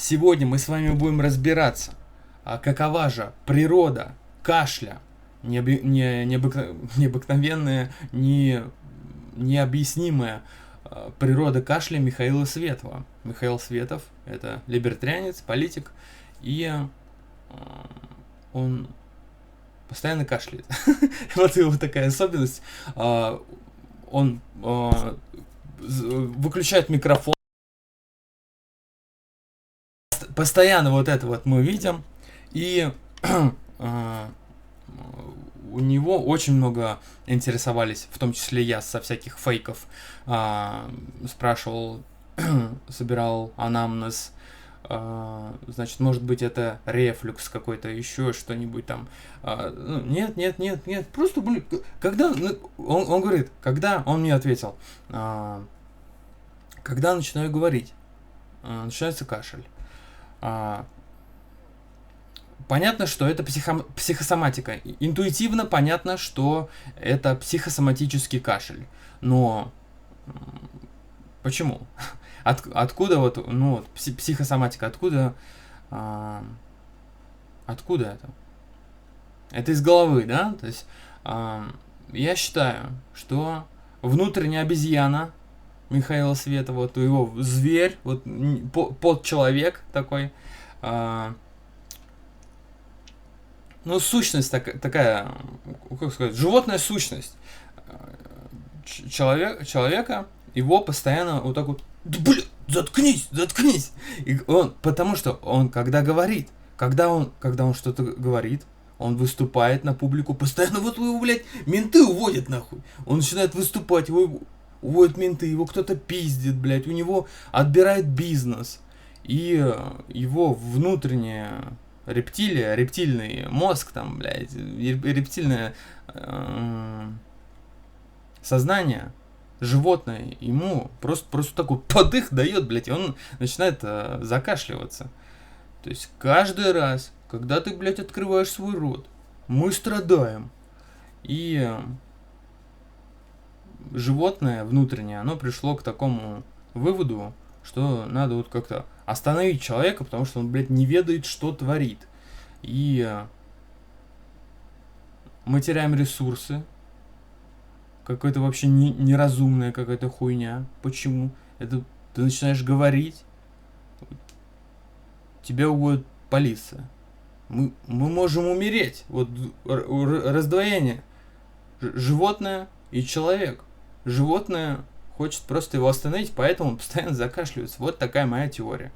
Сегодня мы с вами будем разбираться, какова же природа кашля, необыкновенная, необъяснимая природа кашля Михаила Светова. Михаил Светов – это либертарианец, политик, и он постоянно кашляет. Вот его такая особенность. Он выключает микрофон. Постоянно вот это вот мы видим. И у него очень много интересовались, в том числе я, со всяких фейков. Спрашивал, собирал анамнез. Значит, может быть, это рефлюкс какой-то, еще что-нибудь там. Нет. Просто, блин, когда... Он говорит, когда... Он мне ответил, когда начинаю говорить, начинается кашель. Понятно, что это психосоматика. Интуитивно понятно, что это психосоматический кашель. Но почему? Откуда вот, психосоматика, откуда это? Это из головы, да? То есть я считаю, что внутренняя обезьяна Михаила Светова, вот его зверь, вот подчеловек такой, сущность такая, как сказать, животная сущность человека, его постоянно вот так вот, блин, заткнись. Потому что он, когда он что-то говорит, он выступает на публику, постоянно вот его, блядь, менты уводят нахуй. Он начинает выступать, его уводят менты, его кто-то пиздит, блядь, у него отбирает бизнес. И его внутренняя рептильный мозг, там, блядь, рептильное сознание, животное, ему просто такой подых дает, блядь, и он начинает закашливаться. То есть каждый раз, когда ты, блядь, открываешь свой рот, мы страдаем. И животное внутреннее, оно пришло к такому выводу, что надо вот как-то остановить человека, потому что он, блядь, не ведает, что творит. И мы теряем ресурсы. Какая-то вообще неразумная какая-то хуйня. Почему? Это ты начинаешь говорить, тебя уводит полиция. Мы можем умереть. Вот раздвоение. Животное и человек. Животное хочет просто его остановить, поэтому он постоянно закашливается. Вот такая моя теория.